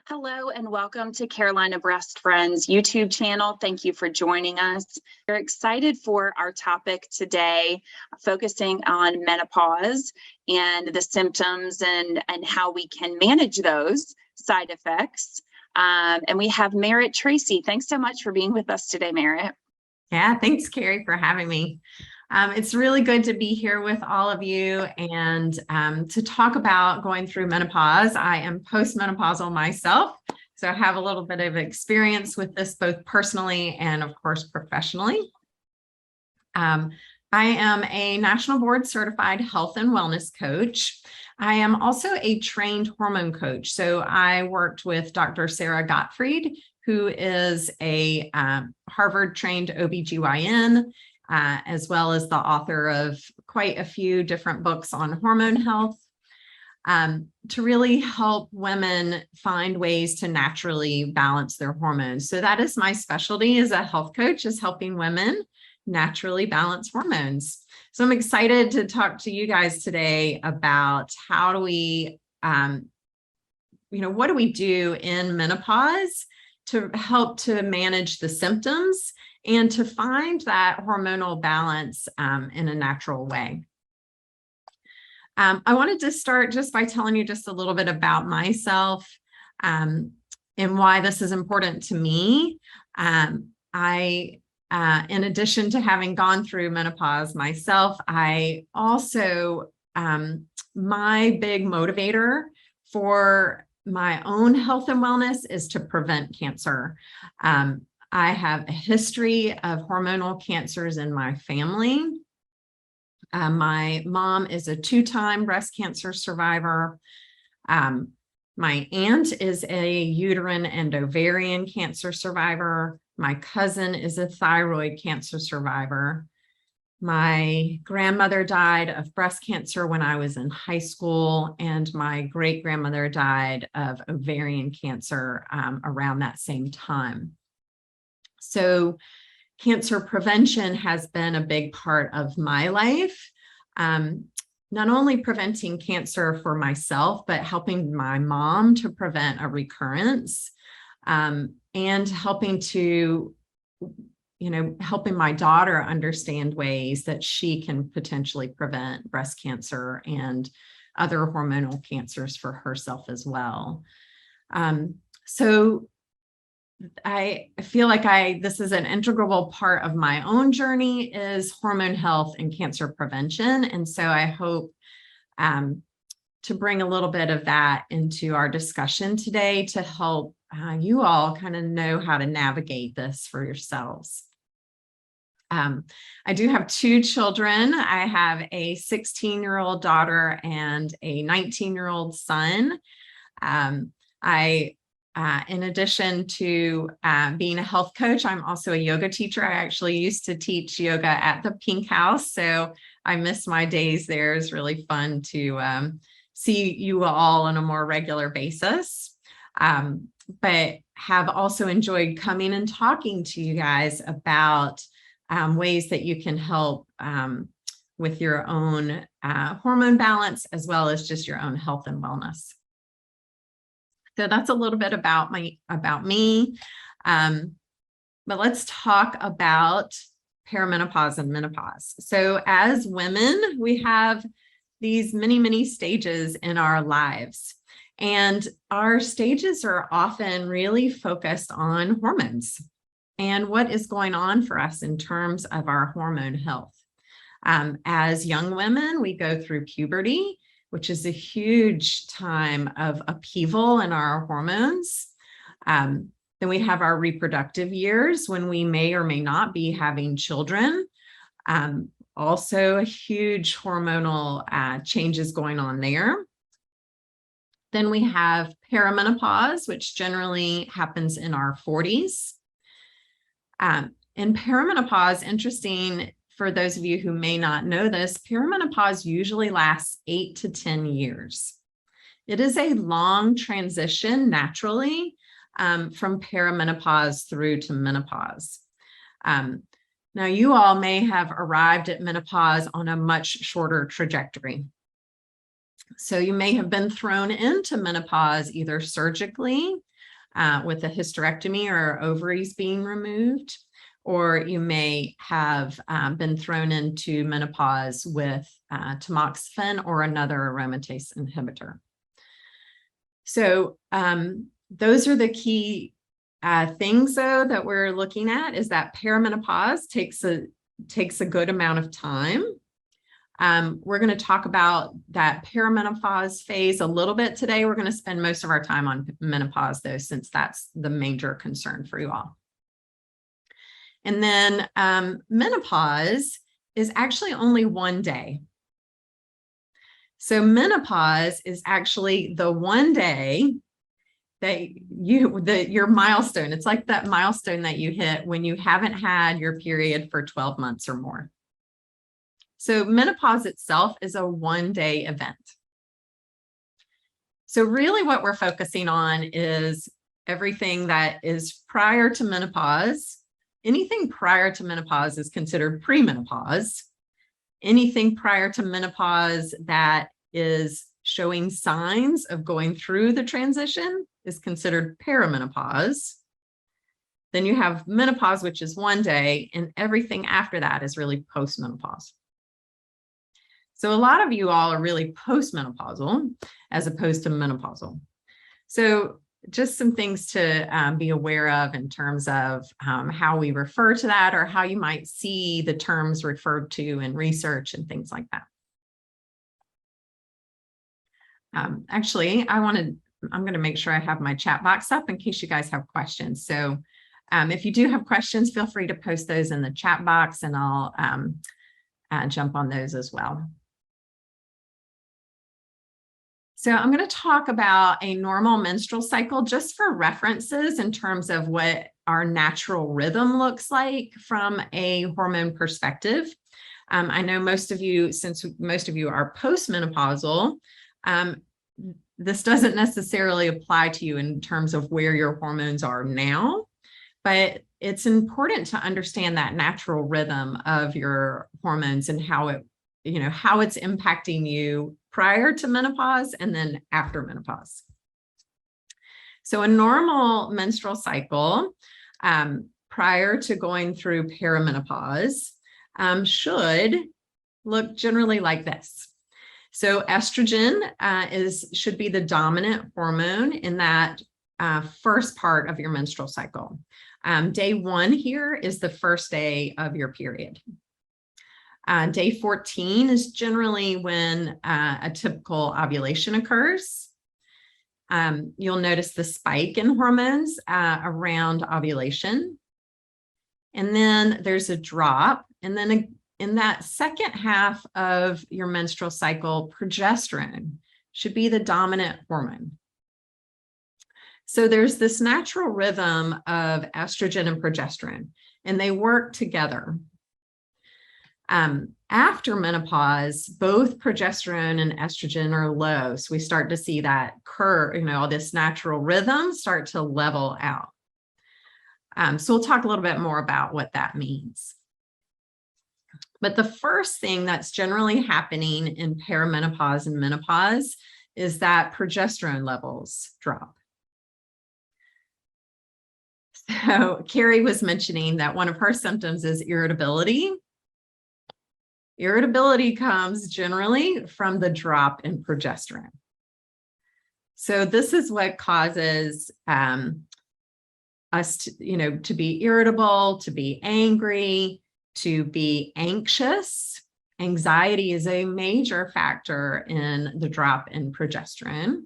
Hello and welcome to Carolina Breast Friends YouTube channel. Thank you for joining us. We're excited for our topic today, focusing on menopause and the symptoms and how we can manage those side effects. And we have Merritt Tracy. Thanks so much for being with us today, Merritt. Yeah, thanks, Carrie, for having me. It's really good to be here with all of you and to talk about going through menopause. I am postmenopausal myself, so I have a little bit of experience with this both personally and, of course, professionally. I am a national board certified health and wellness coach. I am also a trained hormone coach. So I worked with Dr. Sarah Gottfried, who is a Harvard trained OBGYN, as well as the author of quite a few different books on hormone health, to really help women find ways to naturally balance their hormones. So that is my specialty as a health coach, is helping women naturally balance hormones. So I'm excited to talk to you guys today about how do we, what do we do in menopause to help to manage the symptoms and to find that hormonal balance in a natural way. I wanted to start just by telling you just a little bit about myself and why this is important to me. In addition to having gone through menopause myself, I also, my big motivator for my own health and wellness is to prevent cancer. I have a history of hormonal cancers in my family. My mom is a 2-time breast cancer survivor. My aunt is a uterine and ovarian cancer survivor. My cousin is a thyroid cancer survivor. My grandmother died of breast cancer when I was in high school, and my great-grandmother died of ovarian cancer around that same time. So cancer prevention has been a big part of my life, not only preventing cancer for myself, but helping my mom to prevent a recurrence, and helping to, helping my daughter understand ways that she can potentially prevent breast cancer and other hormonal cancers for herself as well. So I feel like this is an integral part of my own journey, is hormone health and cancer prevention. And so I hope to bring a little bit of that into our discussion today to help you all kind of know how to navigate this for yourselves. I do have 2 children. I have a 16-year-old daughter and a 19-year-old son. In addition to being a health coach, I'm also a yoga teacher. I actually used to teach yoga at the Pink House, so I miss my days there. It's really fun to see you all on a more regular basis, but have also enjoyed coming and talking to you guys about ways that you can help with your own hormone balance, as well as just your own health and wellness. So that's a little bit about me. But let's talk about perimenopause and menopause. So as women, we have these many, many stages in our lives. And our stages are often really focused on hormones and what is going on for us in terms of our hormone health. As young women, we go through puberty, which is a huge time of upheaval in our hormones. Then we have our reproductive years when we may or may not be having children. Also a huge hormonal changes going on there. Then we have perimenopause, which generally happens in our 40s. In perimenopause, interesting, for those of you who may not know this, perimenopause usually lasts 8 to 10 years. It is a long transition naturally from perimenopause through to menopause. Now, you all may have arrived at menopause on a much shorter trajectory. So you may have been thrown into menopause either surgically with a hysterectomy or ovaries being removed, or you may have been thrown into menopause with tamoxifen or another aromatase inhibitor. So those are the key things, though, that we're looking at, is that perimenopause takes a good amount of time. We're going to talk about that perimenopause phase a little bit today. We're going to spend most of our time on menopause, though, since that's the major concern for you all. And then menopause is actually only one day. So menopause is actually the one day that your milestone. It's like that milestone that you hit when you haven't had your period for 12 months or more. So menopause itself is a one-day event. So really what we're focusing on is everything that is prior to menopause. Anything prior to menopause is considered premenopause. Anything prior to menopause that is showing signs of going through the transition is considered perimenopause. Then you have menopause, which is one day, and everything after that is really postmenopause. So a lot of you all are really postmenopausal as opposed to menopausal. So just some things to be aware of in terms of how we refer to that, or how you might see the terms referred to in research and things like that. Actually, I'm going to make sure I have my chat box up in case you guys have questions. So if you do have questions, feel free to post those in the chat box, and I'll jump on those as well. So I'm going to talk about a normal menstrual cycle just for references in terms of what our natural rhythm looks like from a hormone perspective. I know most of you, since most of you are postmenopausal, this doesn't necessarily apply to you in terms of where your hormones are now, but it's important to understand that natural rhythm of your hormones and how it's impacting you prior to menopause and then after menopause. So a normal menstrual cycle prior to going through perimenopause should look generally like this. So estrogen should be the dominant hormone in that first part of your menstrual cycle. Day 1 here is the first day of your period. Day 14 is generally when a typical ovulation occurs. You'll notice the spike in hormones around ovulation. And then there's a drop. And then in that second half of your menstrual cycle, progesterone should be the dominant hormone. So there's this natural rhythm of estrogen and progesterone, and they work together. After menopause, both progesterone and estrogen are low. So we start to see that curve, all this natural rhythm start to level out. So we'll talk a little bit more about what that means. But the first thing that's generally happening in perimenopause and menopause is that progesterone levels drop. So Carrie was mentioning that one of her symptoms is irritability. Irritability comes generally from the drop in progesterone. So this is what causes us to be irritable, to be angry, to be anxious. Anxiety is a major factor in the drop in progesterone.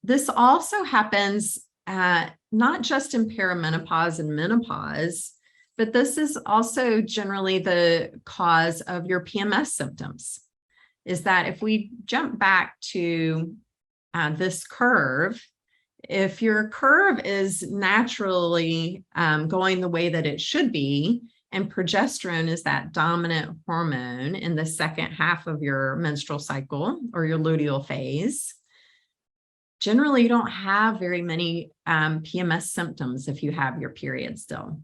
This also happens not just in perimenopause and menopause, but this is also generally the cause of your PMS symptoms. Is that if we jump back to this curve, if your curve is naturally going the way that it should be, and progesterone is that dominant hormone in the second half of your menstrual cycle or your luteal phase, generally you don't have very many PMS symptoms if you have your period still.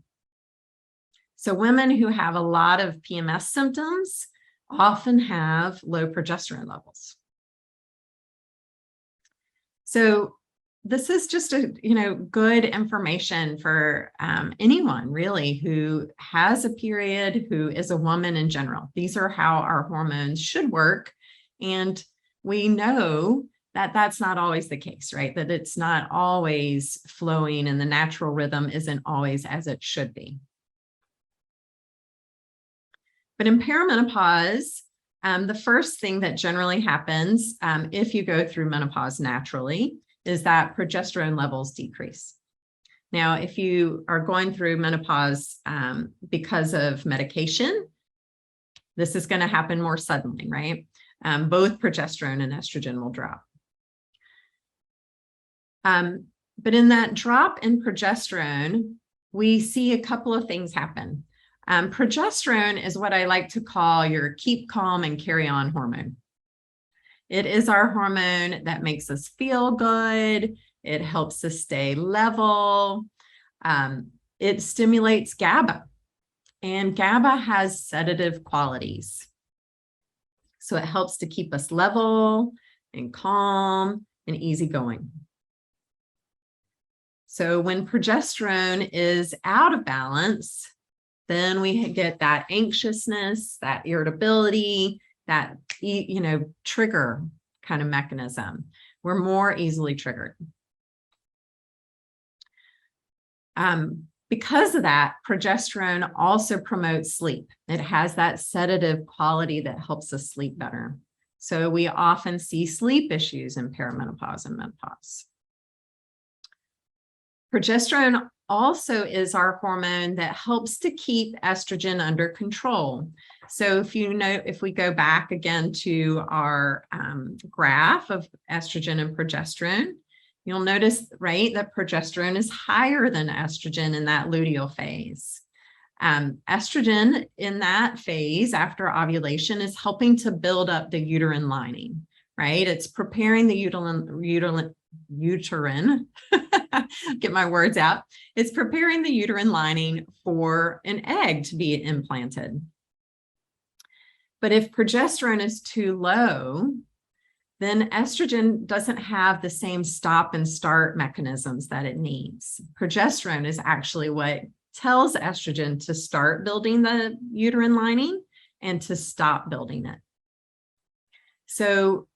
So women who have a lot of PMS symptoms often have low progesterone levels. So this is just good information for anyone really who has a period, who is a woman in general. These are how our hormones should work. And we know that that's not always the case, right? That it's not always flowing and the natural rhythm isn't always as it should be. But in perimenopause, the first thing that generally happens if you go through menopause naturally is that progesterone levels decrease. Now, if you are going through menopause because of medication, this is going to happen more suddenly, right? Both progesterone and estrogen will drop. But in that drop in progesterone, we see a couple of things happen. Progesterone is what I like to call your keep calm and carry on hormone. It is our hormone that makes us feel good. It helps us stay level. It stimulates GABA, and GABA has sedative qualities. So it helps to keep us level and calm and easygoing. So when progesterone is out of balance, then we get that anxiousness, that irritability, that, trigger kind of mechanism. We're more easily triggered. Because of that, progesterone also promotes sleep. It has that sedative quality that helps us sleep better. So we often see sleep issues in perimenopause and menopause. Progesterone also is our hormone that helps to keep estrogen under control. So if we go back again to our graph of estrogen and progesterone, you'll notice, right, that progesterone is higher than estrogen in that luteal phase. Estrogen in that phase after ovulation is helping to build up the uterine lining, right? It's preparing the uterine get my words out. It's preparing the uterine lining for an egg to be implanted. But if progesterone is too low, then estrogen doesn't have the same stop and start mechanisms that it needs. Progesterone is actually what tells estrogen to start building the uterine lining and to stop building it. So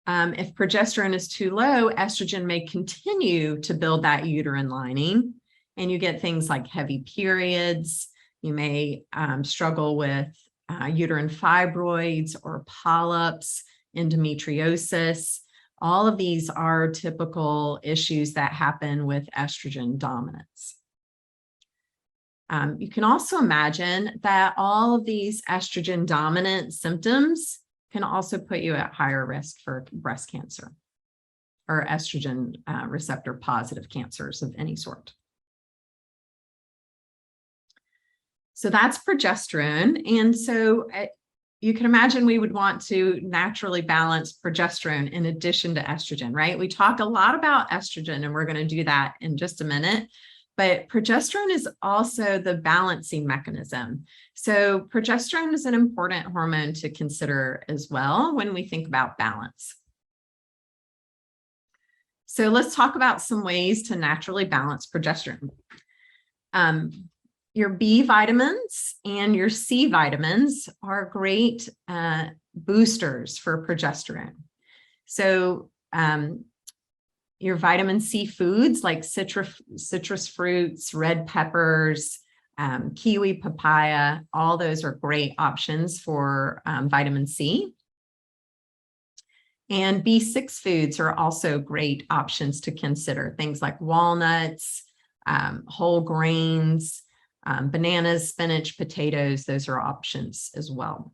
if progesterone is too low, estrogen may continue to build that uterine lining, and you get things like heavy periods. You may struggle with uterine fibroids or polyps, endometriosis. All of these are typical issues that happen with estrogen dominance. You can also imagine that all of these estrogen dominant symptoms can also put you at higher risk for breast cancer or estrogen receptor positive cancers of any sort. So that's progesterone. And so you can imagine we would want to naturally balance progesterone in addition to estrogen, right? We talk a lot about estrogen, and we're going to do that in just a minute. But progesterone is also the balancing mechanism. So progesterone is an important hormone to consider as well when we think about balance. So let's talk about some ways to naturally balance progesterone. Your B vitamins and your C vitamins are great boosters for progesterone. So your vitamin C foods like citrus fruits, red peppers, kiwi, papaya, all those are great options for vitamin C. And B6 foods are also great options to consider. Things like walnuts, whole grains, bananas, spinach, potatoes, those are options as well.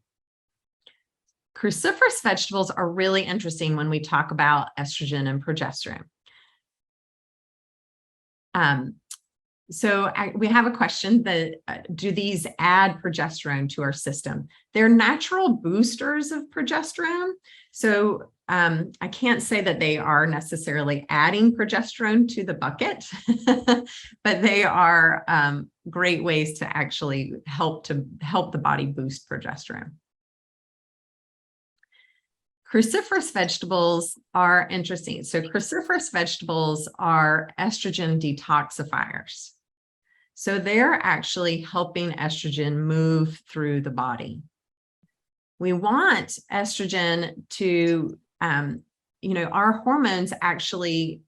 Cruciferous vegetables are really interesting when we talk about estrogen and progesterone. We have a question that do these add progesterone to our system? They're natural boosters of progesterone. So I can't say that they are necessarily adding progesterone to the bucket, but they are great ways to actually help the body boost progesterone. Cruciferous vegetables are interesting. So cruciferous vegetables are estrogen detoxifiers. So they're actually helping estrogen move through the body. We want estrogen to, our hormones actually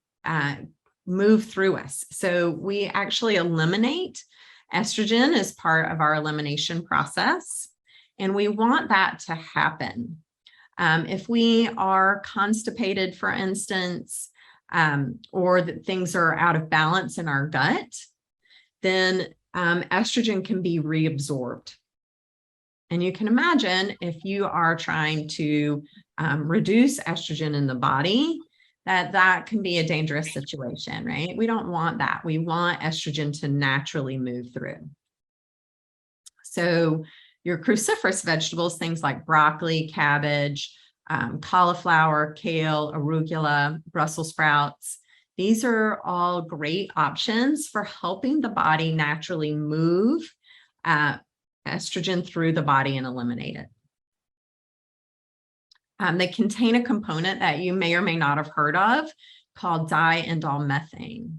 move through us. So we actually eliminate estrogen as part of our elimination process. And we want that to happen. If we are constipated, for instance, or that things are out of balance in our gut, then estrogen can be reabsorbed. And you can imagine if you are trying to reduce estrogen in the body, that can be a dangerous situation, right? We don't want that. We want estrogen to naturally move through. So your cruciferous vegetables, things like broccoli, cabbage, cauliflower, kale, arugula, Brussels sprouts, these are all great options for helping the body naturally move estrogen through the body and eliminate it. They contain a component that you may or may not have heard of called diindolylmethane.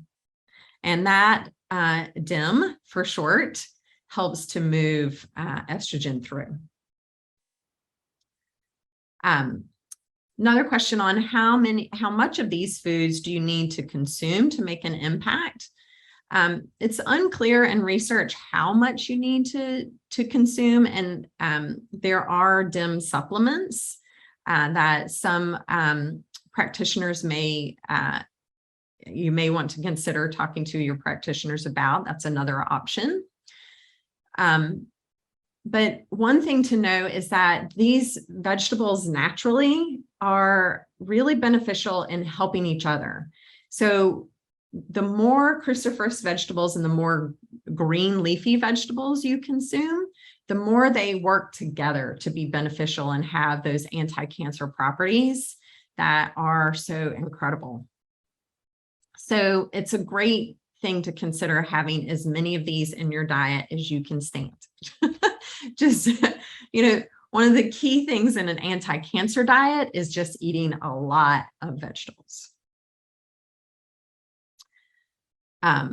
And that DIM for short helps to move estrogen through. Another question on how much of these foods do you need to consume to make an impact? It's unclear in research how much you need to consume, and there are DIM supplements that some practitioners you may want to consider talking to your practitioners about. That's another option. But one thing to know is that these vegetables naturally are really beneficial in helping each other. So the more cruciferous vegetables and the more green leafy vegetables you consume, the more they work together to be beneficial and have those anti-cancer properties that are so incredible. So it's a great thing to consider having as many of these in your diet as you can stand. Just, one of the key things in an anti-cancer diet is just eating a lot of vegetables. All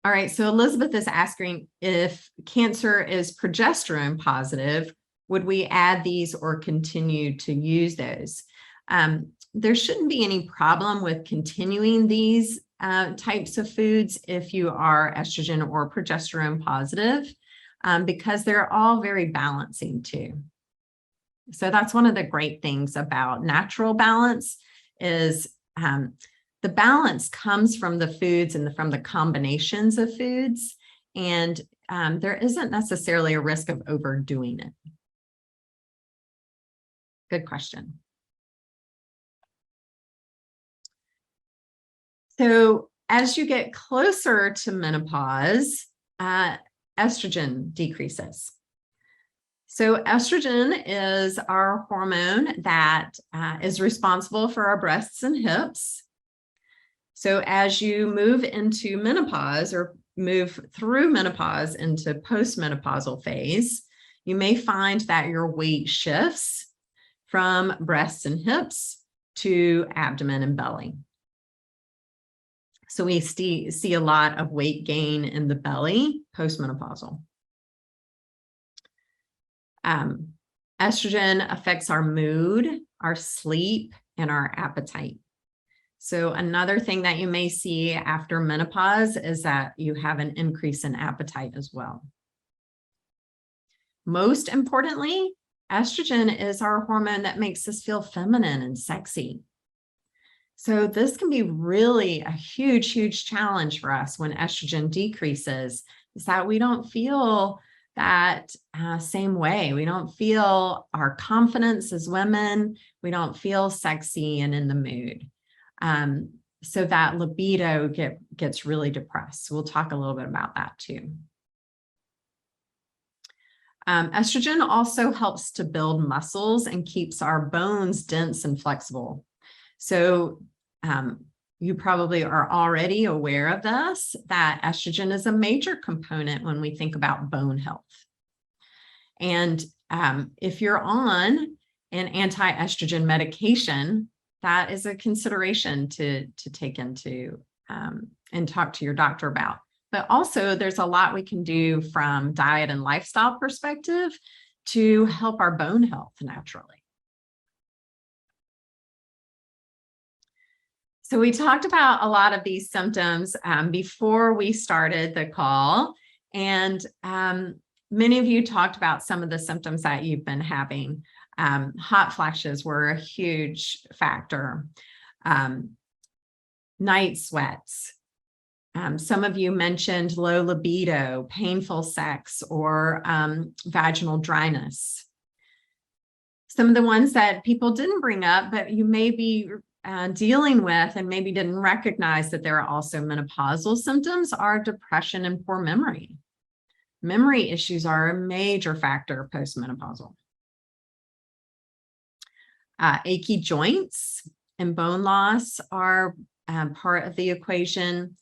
right, so Elizabeth is asking if cancer is progesterone positive, would we add these or continue to use those? There shouldn't be any problem with continuing these types of foods if you are estrogen or progesterone positive, because they're all very balancing too. So that's one of the great things about natural balance is the balance comes from the foods and from the combinations of foods, and there isn't necessarily a risk of overdoing it. Good question. So as you get closer to menopause, estrogen decreases. So estrogen is our hormone that is responsible for our breasts and hips. So as you move into menopause or move through menopause into postmenopausal phase, you may find that your weight shifts from breasts and hips to abdomen and belly. So we see a lot of weight gain in the belly postmenopausal. Estrogen affects our mood, our sleep, and our appetite. So another thing that you may see after menopause is that you have an increase in appetite as well. Most importantly, estrogen is our hormone that makes us feel feminine and sexy. So this can be really a huge, huge challenge for us when estrogen decreases, is that we don't feel that same way. We don't feel our confidence as women. We don't feel sexy and in the mood. So that libido gets really depressed. So we'll talk a little bit about that too. Estrogen also helps to build muscles and keeps our bones dense and flexible. So you probably are already aware of this, that estrogen is a major component when we think about bone health. And if you're on an anti-estrogen medication, that is a consideration to take into and talk to your doctor about. But also there's a lot we can do from diet and lifestyle perspective to help our bone health naturally. So we talked about a lot of these symptoms before we started the call, and many of you talked about some of the symptoms that you've been having. Hot flashes were a huge factor. Night sweats. Some of you mentioned low libido, painful sex, or vaginal dryness. Some of the ones that people didn't bring up, but you may be dealing with and maybe didn't recognize that there are also menopausal symptoms are depression and poor memory. Memory issues are a major factor postmenopausal. Achy joints and bone loss are part of the equation.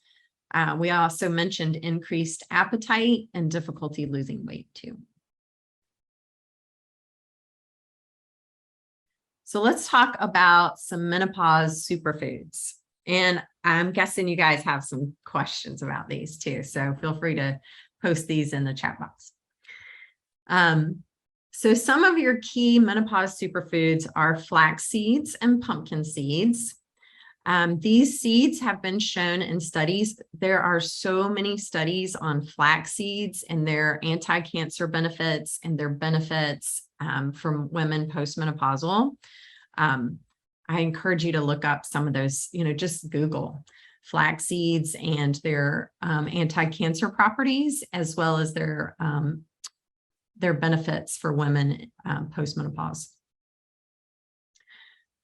We also mentioned increased appetite and difficulty losing weight too. So let's talk about some menopause superfoods. And I'm guessing you guys have some questions about these too. So feel free to post these in the chat box. So some of your key menopause superfoods are flax seeds and pumpkin seeds. These seeds have been shown in studies. There are so many studies on flax seeds and their anti-cancer benefits and their benefits from women postmenopausal. I encourage you to look up some of those, just Google flax seeds and their anti-cancer properties, as well as their benefits for women postmenopause.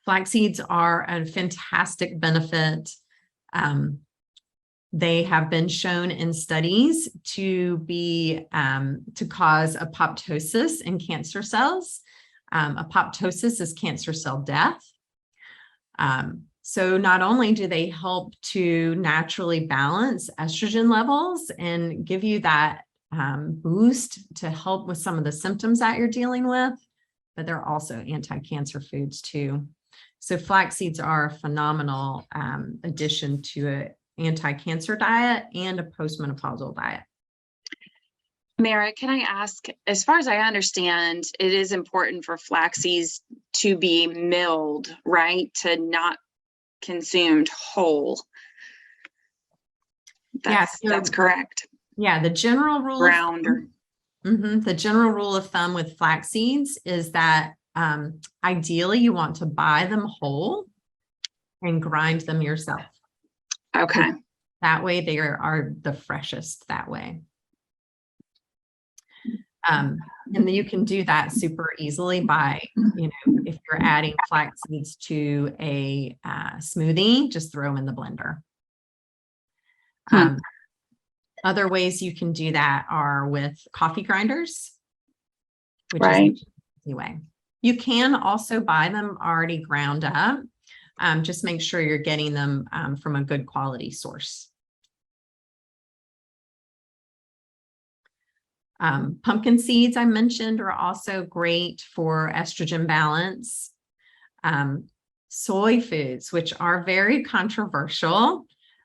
Flax seeds are a fantastic benefit. They have been shown in studies to cause apoptosis in cancer cells. Apoptosis is cancer cell death. So not only do they help to naturally balance estrogen levels and give you that boost to help with some of the symptoms that you're dealing with, but they're also anti-cancer foods too. So flax seeds are a phenomenal addition to an anti-cancer diet and a postmenopausal diet. Merritt, can I ask, as far as I understand, it is important for flax seeds to be milled, right? To not consumed whole. That's correct. Yeah, the general rule the general rule of thumb with flax seeds is that ideally you want to buy them whole and grind them yourself. Okay. That way they are the freshest that way. And then you can do that super easily by, if you're adding flax seeds to a smoothie, just throw them in the blender. Other ways you can do that are with coffee grinders, which is an easy way. You can also buy them already ground up. Just make sure you're getting them from a good quality source. Pumpkin seeds, I mentioned, are also great for estrogen balance. Soy foods, which are very controversial,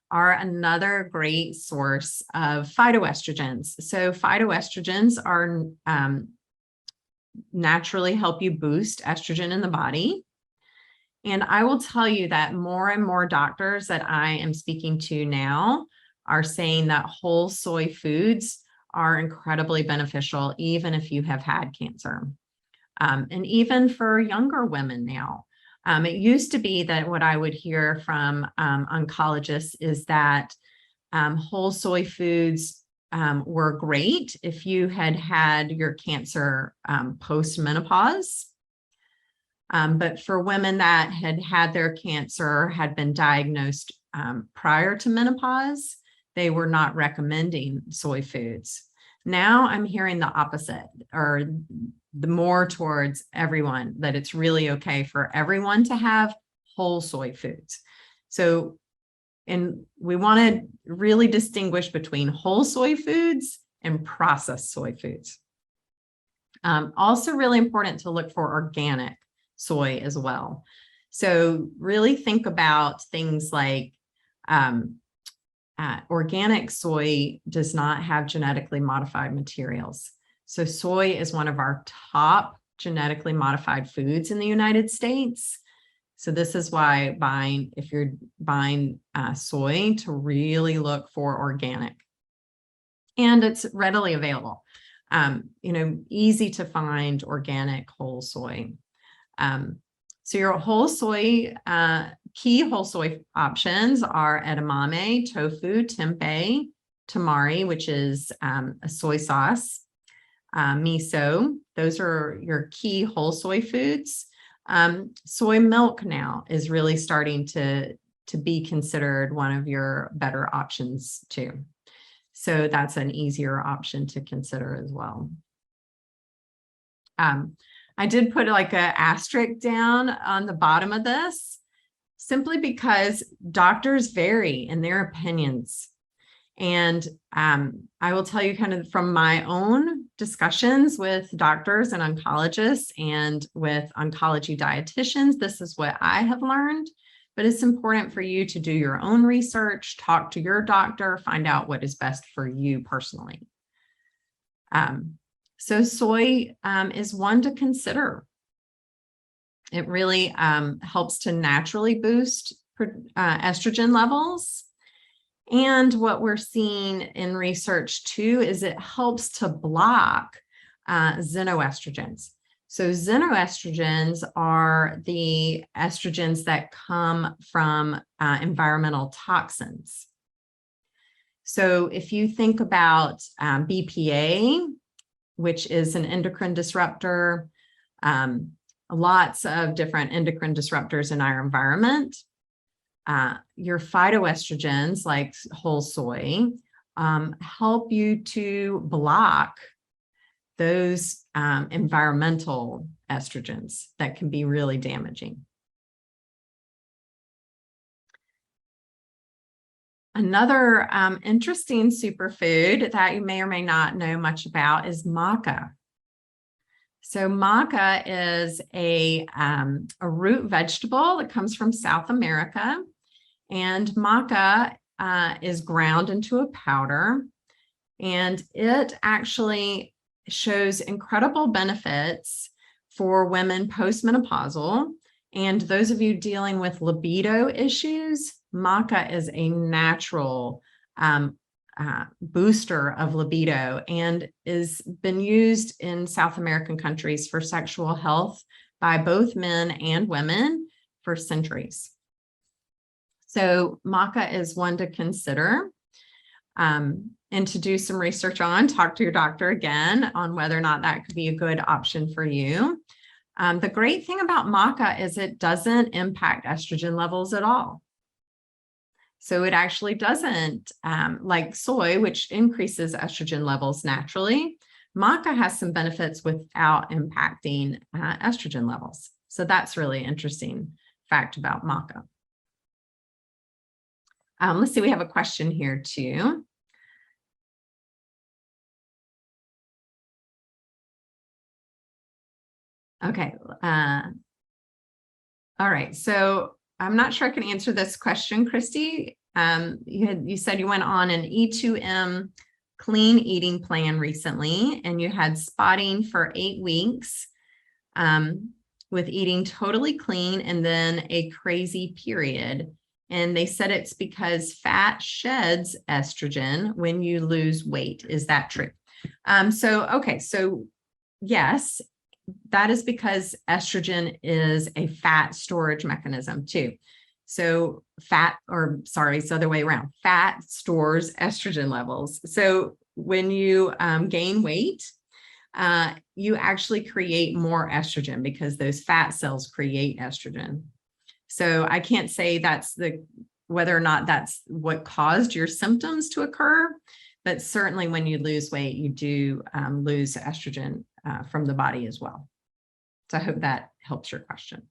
are another great source of phytoestrogens. So phytoestrogens are naturally help you boost estrogen in the body. And I will tell you that more and more doctors that I am speaking to now are saying that whole soy foods are incredibly beneficial, even if you have had cancer. And even for younger women now. It used to be that what I would hear from oncologists is that whole soy foods were great if you had had your cancer post-menopause. But for women that had had their cancer, had been diagnosed prior to menopause, they were not recommending soy foods. Now I'm hearing the opposite, or the more towards everyone, that it's really okay for everyone to have whole soy foods. So, and we want to really distinguish between whole soy foods and processed soy foods. Also really important to look for organic soy as well. So really think about things like organic soy does not have genetically modified materials. So soy is one of our top genetically modified foods in the United States. So this is why if you're buying soy, to really look for organic. And it's readily available. Easy to find organic whole soy. So your whole soy, key whole soy options are edamame, tofu, tempeh, tamari, which is a soy sauce, miso. Those are your key whole soy foods. Soy milk now is really starting to be considered one of your better options too. So that's an easier option to consider as well. I did put like an asterisk down on the bottom of this, simply because doctors vary in their opinions. And I will tell you kind of from my own discussions with doctors and oncologists and with oncology dietitians, this is what I have learned. But it's important for you to do your own research, talk to your doctor, find out what is best for you personally. So soy is one to consider. It really helps to naturally boost estrogen levels. And what we're seeing in research too is it helps to block xenoestrogens. So xenoestrogens are the estrogens that come from environmental toxins. So if you think about BPA, which is an endocrine disruptor, lots of different endocrine disruptors in our environment, your phytoestrogens like whole soy help you to block those environmental estrogens that can be really damaging. Another interesting superfood that you may or may not know much about is maca. So maca is a root vegetable that comes from South America. And maca is ground into a powder. And it actually shows incredible benefits for women postmenopausal. And those of you dealing with libido issues, maca is a natural booster of libido and is been used in South American countries for sexual health by both men and women for centuries. So maca is one to consider and to do some research on. Talk to your doctor again on whether or not that could be a good option for you. The great thing about maca is it doesn't impact estrogen levels at all. So it actually doesn't, like soy, which increases estrogen levels naturally. Maca has some benefits without impacting estrogen levels. So that's really interesting fact about maca. Let's see, we have a question here too. Okay. All right. So I'm not sure I can answer this question, Christy. You said you went on an E2M clean eating plan recently, and you had spotting for 8 weeks with eating totally clean and then a crazy period. And they said it's because fat sheds estrogen when you lose weight. Is that true? So yes, that is because estrogen is a fat storage mechanism too. So it's the other way around. Fat stores estrogen levels. So when you gain weight, you actually create more estrogen because those fat cells create estrogen. So I can't say whether or not that's what caused your symptoms to occur, but certainly when you lose weight, you do lose estrogen from the body as well. So I hope that helps your question.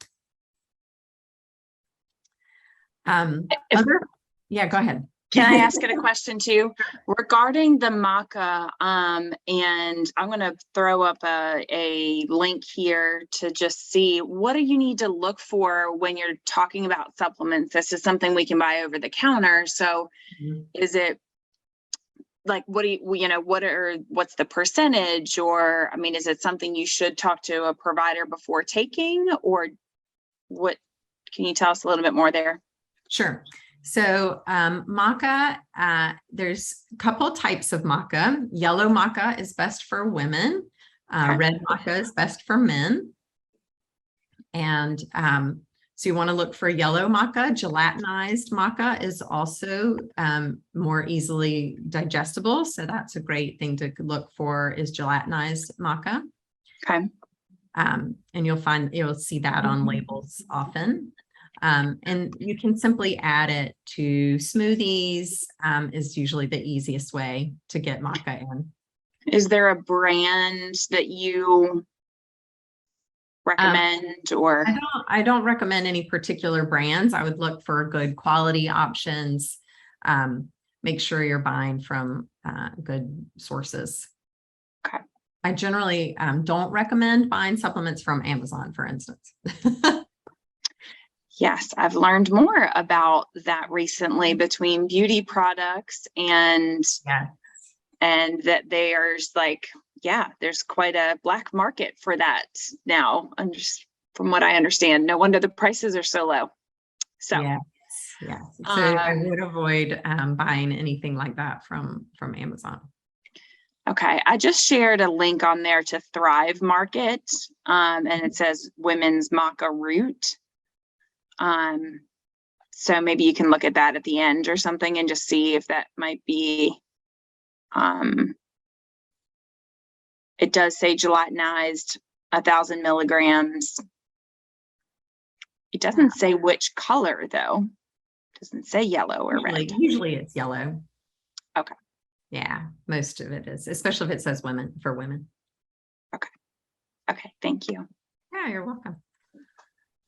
Yeah, go ahead. Can I ask it a question too? Regarding the maca, and I'm going to throw up a link here to just see what do you need to look for when you're talking about supplements. This is something we can buy over the counter. So is it like, what do you know, what's the percentage, or, I mean, is it something you should talk to a provider before taking, or what, can you tell us a little bit more there? Sure. So maca, there's a couple types of maca. Yellow maca is best for women. Red maca is best for men. And so you want to look for yellow maca. Gelatinized maca is also more easily digestible. So that's a great thing to look for, is gelatinized maca. Okay. And you'll see that on labels often. And you can simply add it to smoothies, is usually the easiest way to get maca in. Is there a brand that you recommend, or? I don't recommend any particular brands. I would look for good quality options. Make sure you're buying from good sources. Okay. I generally don't recommend buying supplements from Amazon, for instance. Yes, I've learned more about that recently, between beauty products and that there's like, there's quite a black market for that now. And just from what I understand, no wonder the prices are so low. So yes. So I would avoid buying anything like that from Amazon. Okay, I just shared a link on there to Thrive Market, and it says women's maca root. So maybe you can look at that at the end or something and just see if that might be, it does say gelatinized 1,000 milligrams. It doesn't say which color though. It doesn't say yellow or red. Usually it's yellow. Okay. Yeah, most of it is, especially if it says women, for women. Okay, thank you. Yeah, you're welcome.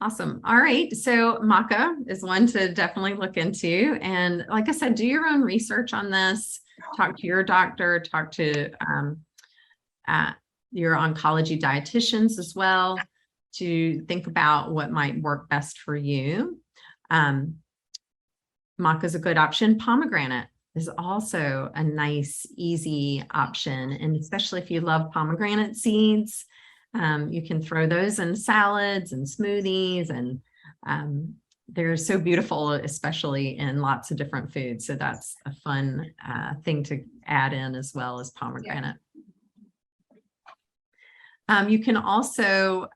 Awesome. All right. So maca is one to definitely look into. And like I said, do your own research on this. Talk to your doctor, talk to your oncology dietitians as well, to think about what might work best for you. Maca is a good option. Pomegranate is also a nice, easy option. And especially if you love pomegranate seeds, you can throw those in salads and smoothies, and they're so beautiful, especially in lots of different foods. So that's a fun thing to add in, as well as pomegranate. You can also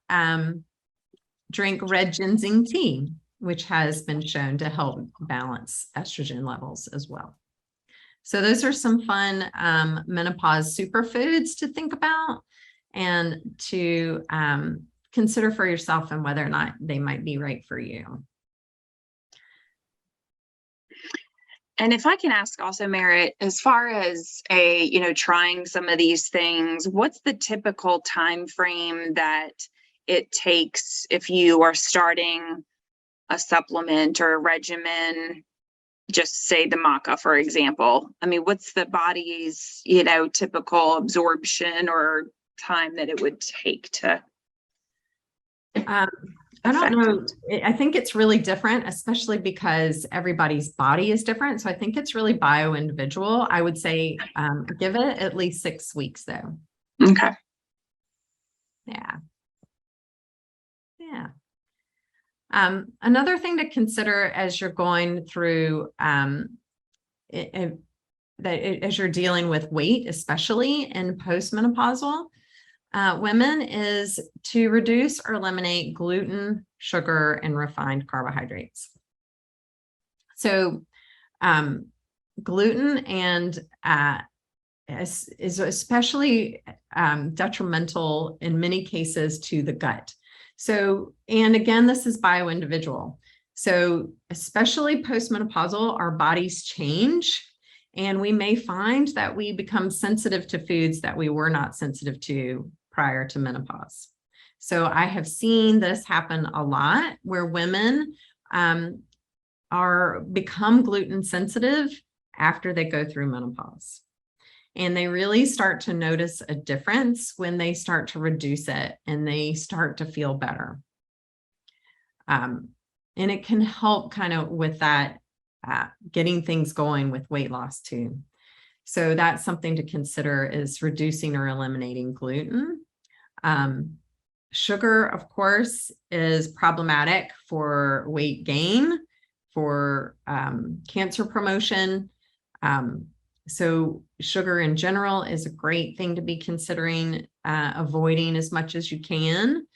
drink red ginseng tea, which has been shown to help balance estrogen levels as well. So those are some fun menopause superfoods to think about and to consider for yourself, and whether or not they might be right for you. And if I can ask also, Merritt, as far as trying some of these things, what's the typical time frame that it takes if you are starting a supplement or a regimen? Just say the maca, for example. I mean, what's the body's, typical absorption or time that it would take to? I don't know. I think it's really different, especially because everybody's body is different. So I think it's really bio-individual. I would say give it at least 6 weeks though. Okay. Yeah. Another thing to consider as you're going through, as you're dealing with weight, especially in postmenopausal women, is to reduce or eliminate gluten, sugar, and refined carbohydrates. So gluten and is especially detrimental in many cases to the gut. So, and again, this is bio-individual. So especially postmenopausal, our bodies change, and we may find that we become sensitive to foods that we were not sensitive to prior to menopause. So I have seen this happen a lot, where women become gluten sensitive after they go through menopause. And they really start to notice a difference when they start to reduce it and they start to feel better. And it can help kind of with that, getting things going with weight loss too. So that's something to consider, is reducing or eliminating gluten. Sugar, of course, is problematic for weight gain, for cancer promotion. So sugar in general is a great thing to be considering avoiding as much as you can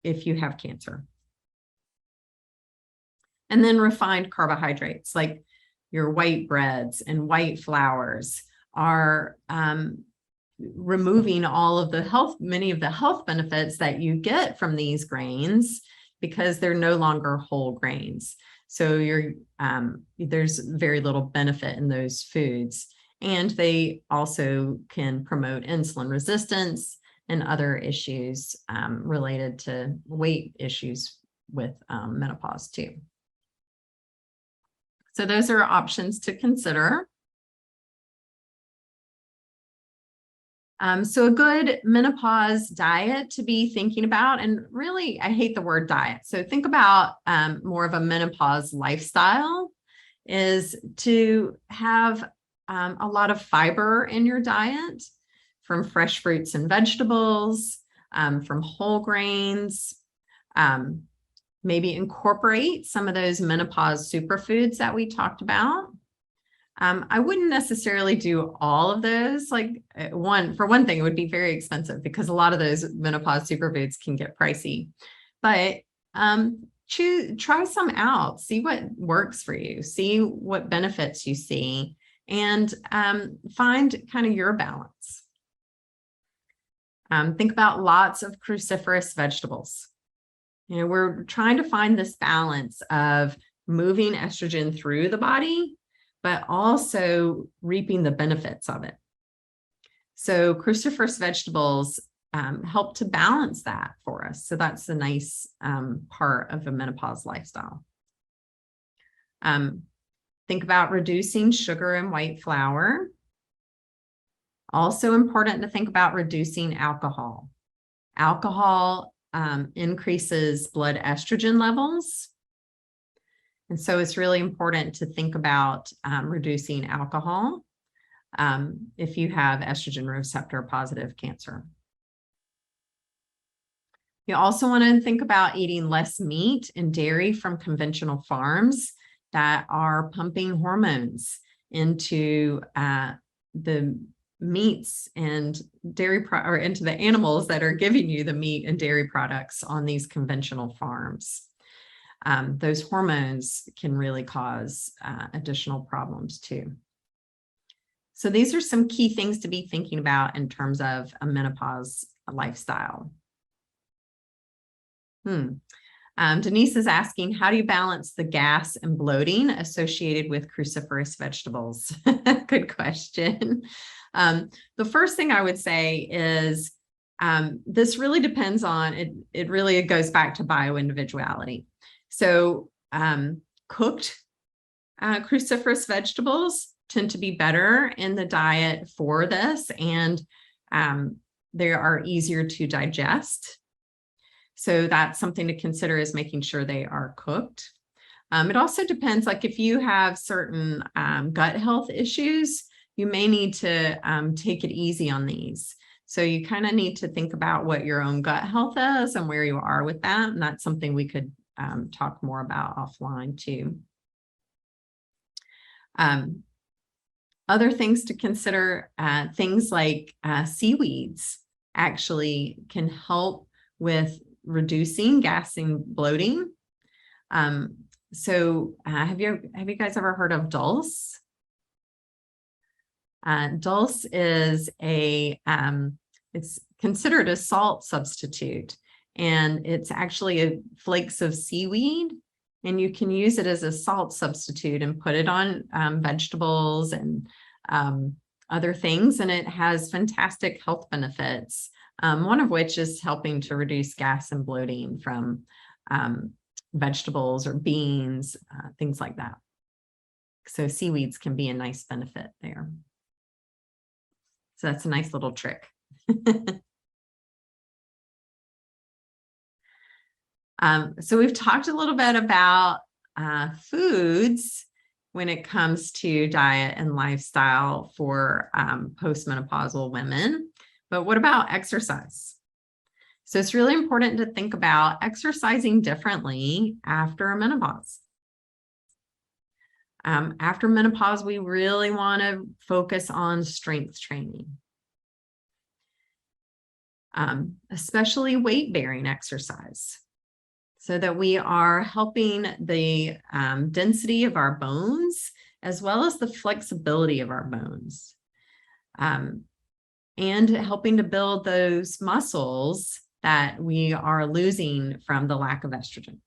if you have cancer. And then refined carbohydrates like your white breads and white flours are removing all of the many of the health benefits that you get from these grains, because they're no longer whole grains. So there's very little benefit in those foods. And they also can promote insulin resistance and other issues related to weight issues with menopause too. So those are options to consider. So a good menopause diet to be thinking about, and really, I hate the word diet. So think about more of a menopause lifestyle, is to have a lot of fiber in your diet, from fresh fruits and vegetables, from whole grains. Maybe incorporate some of those menopause superfoods that we talked about. I wouldn't necessarily do all of those. Like for one thing, it would be very expensive because a lot of those menopause superfoods can get pricey. But try some out, see what works for you, see what benefits you see, and find kind of your balance. Think about lots of cruciferous vegetables. You know, we're trying to find this balance of moving estrogen through the body, but also reaping the benefits of it. So cruciferous vegetables help to balance that for us. So that's a nice part of a menopause lifestyle. Think about reducing sugar and white flour. Also important to think about reducing alcohol. Alcohol increases blood estrogen levels. And so it's really important to think about reducing alcohol if you have estrogen receptor positive cancer. You also want to think about eating less meat and dairy from conventional farms that are pumping hormones into the meats and dairy or into the animals that are giving you the meat and dairy products on these conventional farms. Those hormones can really cause additional problems too. So these are some key things to be thinking about in terms of a menopause lifestyle. Denise is asking, how do you balance the gas and bloating associated with cruciferous vegetables? Good question. The first thing I would say is this really depends on, it really goes back to bioindividuality. So cooked cruciferous vegetables tend to be better in the diet for this, and they are easier to digest. So that's something to consider, is making sure they are cooked. It also depends, like if you have certain gut health issues, you may need to take it easy on these. So you kind of need to think about what your own gut health is and where you are with that. And that's something we could talk more about offline too. Other things to consider, things like seaweeds actually can help with reducing gas and bloating. So have you guys ever heard of dulse? Dulse is it's considered a salt substitute, and it's actually flakes of seaweed, and you can use it as a salt substitute and put it on vegetables and other things, and it has fantastic health benefits, one of which is helping to reduce gas and bloating from vegetables or beans, things like that. So seaweeds can be a nice benefit there. So that's a nice little trick. So we've talked a little bit about foods when it comes to diet and lifestyle for postmenopausal women, but what about exercise? So it's really important to think about exercising differently after menopause. After menopause, we really want to focus on strength training, especially weight-bearing exercise, so that we are helping the density of our bones as well as the flexibility of our bones, and helping to build those muscles that we are losing from the lack of estrogen.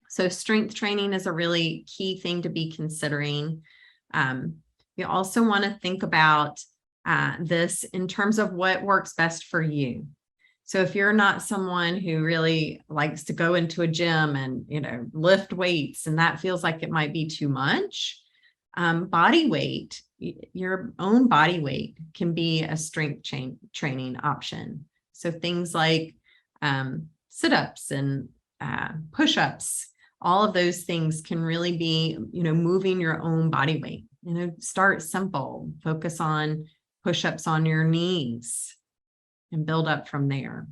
So strength training is a really key thing to be considering. You also want to think about this in terms of what works best for you. So if you're not someone who really likes to go into a gym and, lift weights, and that feels like it might be too much, body weight, your own body weight can be a strength training option. So things like sit-ups and push-ups, all of those things can really be, moving your own body weight. Start simple, focus on push-ups on your knees and build up from there.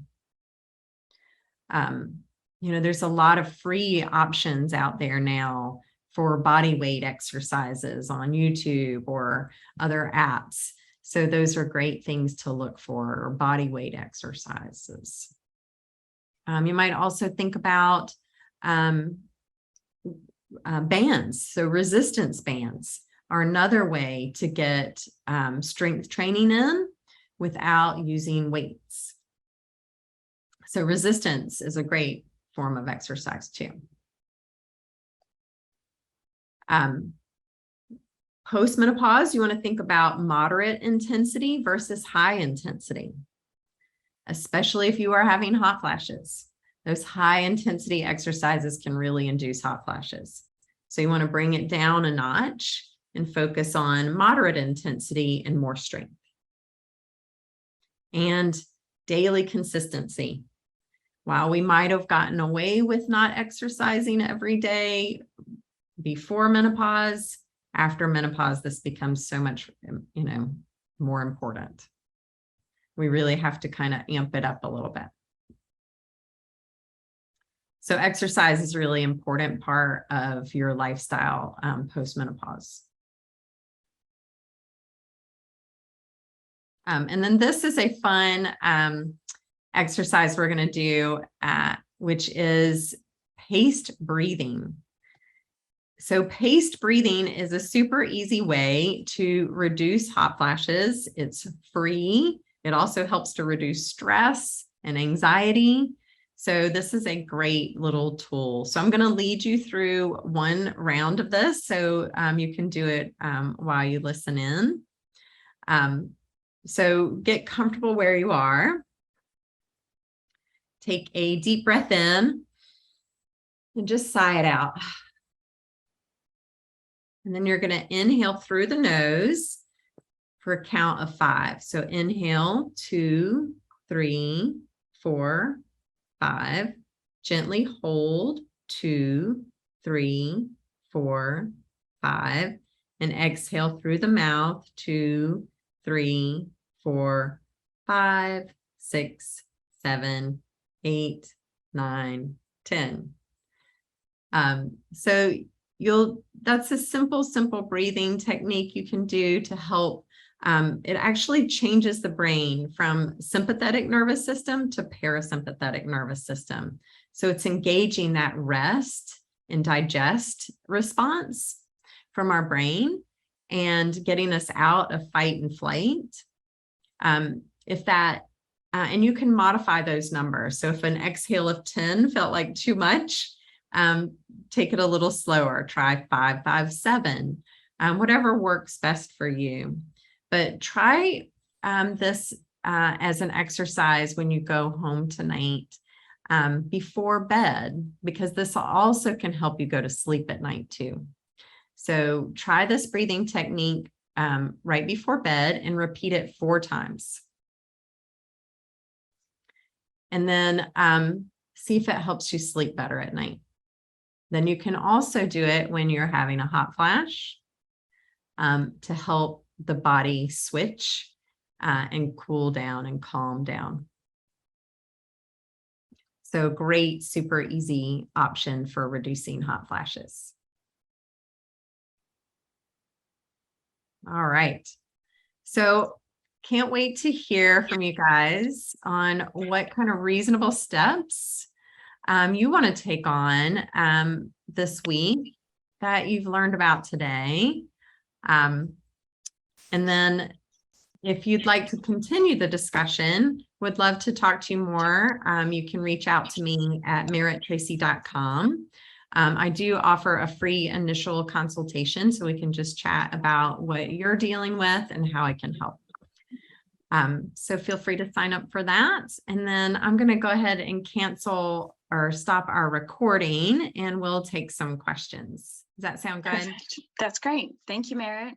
There's a lot of free options out there now for body weight exercises on YouTube or other apps. So those are great things to look for, body weight exercises. You might also think about bands. So resistance bands are another way to get strength training in without using weights. So resistance is a great form of exercise too. Postmenopause, you want to think about moderate intensity versus high intensity, especially if you are having hot flashes. Those high intensity exercises can really induce hot flashes. So you want to bring it down a notch and focus on moderate intensity and more strength. And daily consistency. While we might have gotten away with not exercising every day before menopause, after menopause, this becomes so much, more important. We really have to kind of amp it up a little bit. So exercise is a really important part of your lifestyle postmenopause. And then this is a fun exercise we're going to do, which is paced breathing. So paced breathing is a super easy way to reduce hot flashes. It's free. It also helps to reduce stress and anxiety. So this is a great little tool. So I'm going to lead you through one round of this, so you can do it while you listen in. So get comfortable where you are. Take a deep breath in and just sigh it out. And then you're going to inhale through the nose for a count of 5. So inhale, 2, 3, 4, 5. Gently hold, 2, 3, 4, 5. And exhale through the mouth, 2, 3, 4, 5, 6, 7, 8, 9, 10. So that's a simple breathing technique you can do to help. It actually changes the brain from sympathetic nervous system to parasympathetic nervous system. So it's engaging that rest and digest response from our brain and getting us out of fight and flight. And you can modify those numbers. So if an exhale of 10 felt like too much, take it a little slower. Try 5, 5, 7, whatever works best for you. But try this as an exercise when you go home tonight before bed, because this also can help you go to sleep at night too. So try this breathing technique right before bed and repeat it 4 times. And then see if it helps you sleep better at night. Then you can also do it when you're having a hot flash to help the body switch and cool down and calm down. So great, super easy option for reducing hot flashes. All right. So can't wait to hear from you guys on what kind of reasonable steps you want to take on this week that you've learned about today. And then if you'd like to continue the discussion, would love to talk to you more. You can reach out to me at merritttracy.com. I do offer a free initial consultation so we can just chat about what you're dealing with and how I can help. So feel free to sign up for that. And then I'm going to go ahead and cancel or stop our recording and we'll take some questions. Does that sound good? Perfect. That's great. Thank you, Merritt.